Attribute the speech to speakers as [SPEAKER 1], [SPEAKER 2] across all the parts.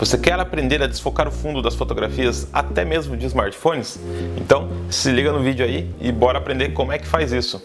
[SPEAKER 1] Você quer aprender a desfocar o fundo das fotografias até mesmo de smartphones? Então se liga no vídeo aí e bora aprender como é que faz isso.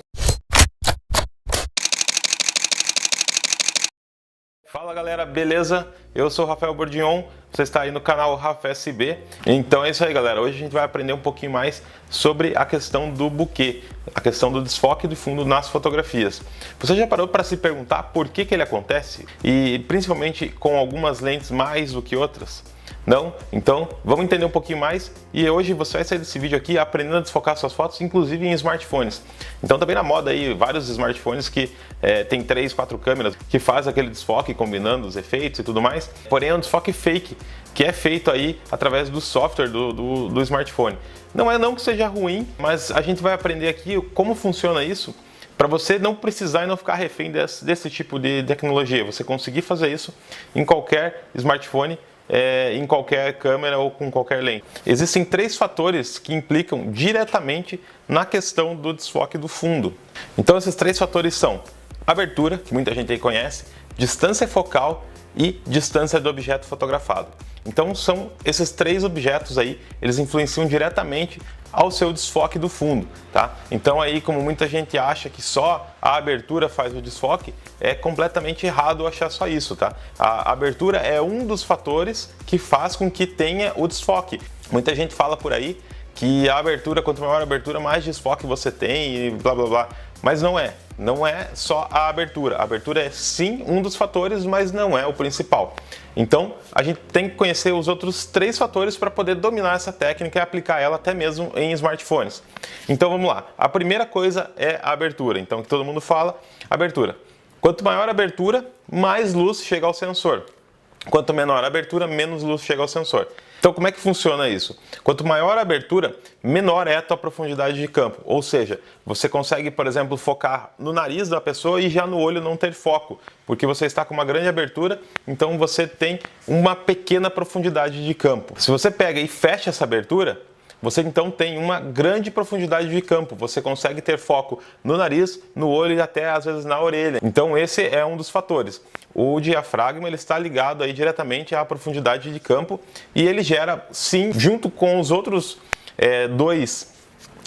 [SPEAKER 1] Fala galera, beleza? Eu sou o Rafael Bordignon, você está aí no canal Rafa SB. Então é isso aí galera, hoje a gente vai aprender um pouquinho mais sobre a questão do bokeh, a questão do desfoque do fundo nas fotografias. Você já parou para se perguntar por que ele acontece? E principalmente com algumas lentes mais do que outras? Não? Então vamos entender um pouquinho mais e hoje você vai sair desse vídeo aqui aprendendo a desfocar suas fotos, inclusive em smartphones. Então tá bem na moda aí vários smartphones que tem 3, 4 câmeras que faz aquele desfoque combinando os efeitos e tudo mais. Porém é um desfoque fake que é feito aí através do software do smartphone. Não que seja ruim, mas a gente vai aprender aqui como funciona isso para você não precisar e não ficar refém desse tipo de tecnologia. Você conseguir fazer isso em qualquer smartphone, em qualquer câmera ou com qualquer lente. Existem 3 fatores que implicam diretamente na questão do desfoque do fundo. Então esses 3 fatores são abertura, que muita gente aí conhece, distância focal e distância do objeto fotografado. Então são esses 3 objetos aí, eles influenciam diretamente ao seu desfoque do fundo, tá? Então aí, como muita gente acha que só a abertura faz o desfoque, é completamente errado achar só isso, tá? A abertura é um dos fatores que faz com que tenha o desfoque. Muita gente fala por aí que a abertura, quanto maior a abertura, mais desfoque você tem e blá blá blá. Mas não é só a abertura. A abertura é sim um dos fatores, mas não é o principal. Então a gente tem que conhecer os outros 3 fatores para poder dominar essa técnica e aplicar ela até mesmo em smartphones. Então vamos lá. A primeira coisa é a abertura. Então que todo mundo fala, abertura. Quanto maior a abertura, mais luz chega ao sensor. Quanto menor a abertura, menos luz chega ao sensor. Então como é que funciona isso? Quanto maior a abertura, menor é a tua profundidade de campo. Ou seja, você consegue, por exemplo, focar no nariz da pessoa e já no olho não ter foco, porque você está com uma grande abertura, então você tem uma pequena profundidade de campo. Se você pega e fecha essa abertura, você então tem uma grande profundidade de campo, você consegue ter foco no nariz, no olho e até às vezes na orelha. Então esse é um dos fatores. O diafragma ele está ligado aí diretamente à profundidade de campo e ele gera sim, junto com os outros 2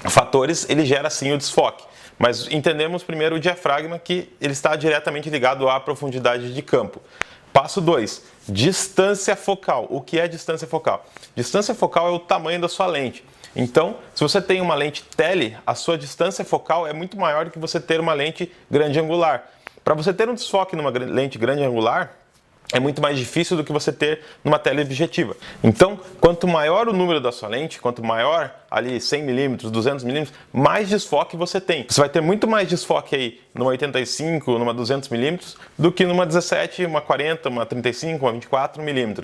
[SPEAKER 1] fatores, ele gera sim o desfoque. Mas entendemos primeiro o diafragma que ele está diretamente ligado à profundidade de campo. Passo 2, distância focal. O que é distância focal? Distância focal é o tamanho da sua lente. Então, se você tem uma lente tele, a sua distância focal é muito maior do que você ter uma lente grande angular. Para você ter um desfoque numa lente grande angular, é muito mais difícil do que você ter numa teleobjetiva. Então, quanto maior o número da sua lente, quanto maior ali 100 mm, 200 mm, mais desfoque você tem. Você vai ter muito mais desfoque aí numa 85, numa 200 mm, do que numa 17, uma 40, uma 35, uma 24 mm,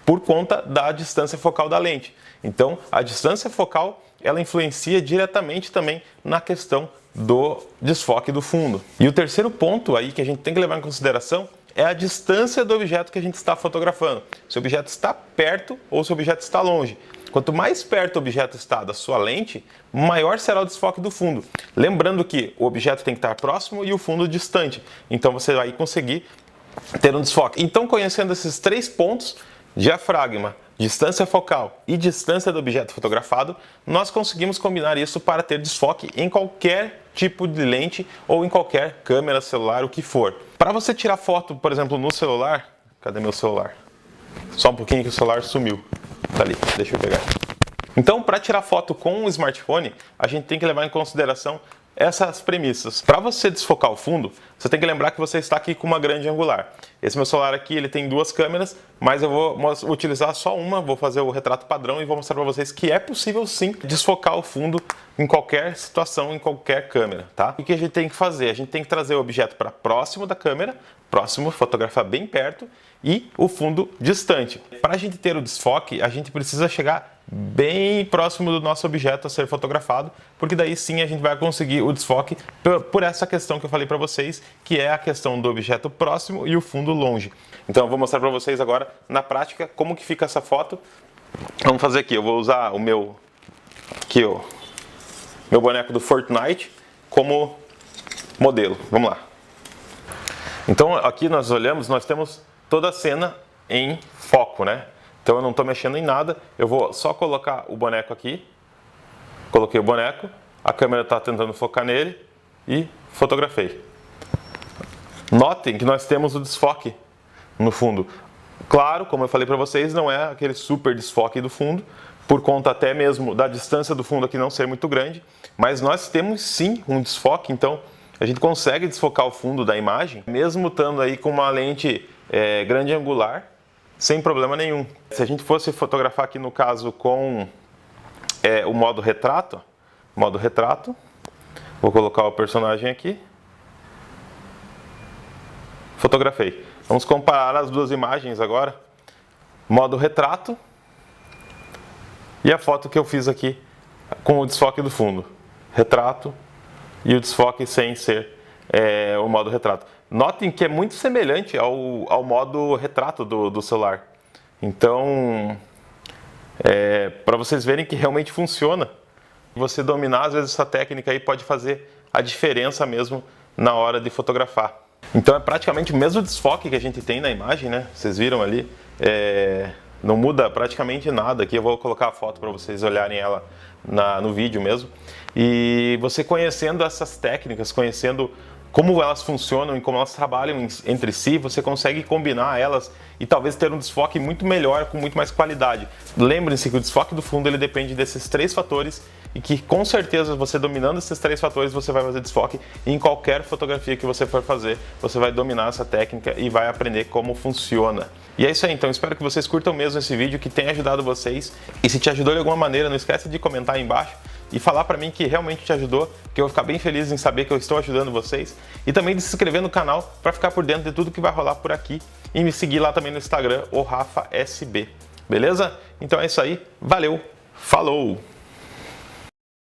[SPEAKER 1] por conta da distância focal da lente. Então, a distância focal, ela influencia diretamente também na questão do desfoque do fundo. E o terceiro ponto aí que a gente tem que levar em consideração é a distância do objeto que a gente está fotografando. Se o objeto está perto ou se o objeto está longe. Quanto mais perto o objeto está da sua lente, maior será o desfoque do fundo. Lembrando que o objeto tem que estar próximo e o fundo distante. Então você vai conseguir ter um desfoque. Então, conhecendo esses 3 pontos, diafragma, distância focal e distância do objeto fotografado, nós conseguimos combinar isso para ter desfoque em qualquer tipo de lente ou em qualquer câmera, celular, o que for. Para você tirar foto, por exemplo, no celular, cadê meu celular? Só um pouquinho que o celular sumiu. Tá ali, deixa eu pegar. Então, para tirar foto com o smartphone, a gente tem que levar em consideração essas premissas. Para você desfocar o fundo, você tem que lembrar que você está aqui com uma grande angular. Esse meu celular aqui, ele tem 2 câmeras, mas eu vou utilizar só uma, vou fazer o retrato padrão e vou mostrar para vocês que é possível sim desfocar o fundo em qualquer situação, em qualquer câmera, tá? O que a gente tem que fazer? A gente tem que trazer o objeto para próximo da câmera, próximo, fotografar bem perto e o fundo distante. Para a gente ter o desfoque, a gente precisa chegar bem próximo do nosso objeto a ser fotografado, porque daí sim a gente vai conseguir o desfoque por essa questão que eu falei para vocês, que é a questão do objeto próximo e o fundo longe. Então eu vou mostrar para vocês agora na prática como que fica essa foto. Vamos fazer aqui, eu vou usar o meu boneco do Fortnite como modelo. Vamos lá. Então aqui nós olhamos, nós temos toda a cena em foco, né? Então eu não estou mexendo em nada, eu vou só colocar o boneco aqui, coloquei o boneco, a câmera está tentando focar nele e fotografei. Notem que nós temos o desfoque no fundo. Claro, como eu falei para vocês, não é aquele super desfoque do fundo, por conta até mesmo da distância do fundo aqui não ser muito grande, mas nós temos sim um desfoque, então a gente consegue desfocar o fundo da imagem, mesmo estando aí com uma lente grande angular, sem problema nenhum. Se a gente fosse fotografar aqui no caso com o modo retrato, vou colocar o personagem aqui, fotografei. Vamos comparar as duas imagens agora, modo retrato e a foto que eu fiz aqui com o desfoque do fundo, retrato e o desfoque sem ser o modo retrato. Notem que é muito semelhante ao modo retrato do celular. Então, para vocês verem que realmente funciona, você dominar às vezes essa técnica aí pode fazer a diferença mesmo na hora de fotografar. Então é praticamente o mesmo desfoque que a gente tem na imagem, né? Vocês viram ali, não muda praticamente nada. Aqui eu vou colocar a foto para vocês olharem ela no vídeo mesmo. E você conhecendo essas técnicas, conhecendo como elas funcionam e como elas trabalham entre si, você consegue combinar elas e talvez ter um desfoque muito melhor, com muito mais qualidade. Lembrem-se que o desfoque do fundo ele depende desses 3 fatores e que com certeza você dominando esses 3 fatores você vai fazer desfoque e em qualquer fotografia que você for fazer, você vai dominar essa técnica e vai aprender como funciona. E é isso aí, então espero que vocês curtam mesmo esse vídeo, que tenha ajudado vocês, e se te ajudou de alguma maneira, não esquece de comentar aí embaixo e falar para mim que realmente te ajudou, que eu vou ficar bem feliz em saber que eu estou ajudando vocês, e também de se inscrever no canal para ficar por dentro de tudo que vai rolar por aqui e me seguir lá também no Instagram, o RafaSB. Beleza? Então é isso aí, valeu, falou!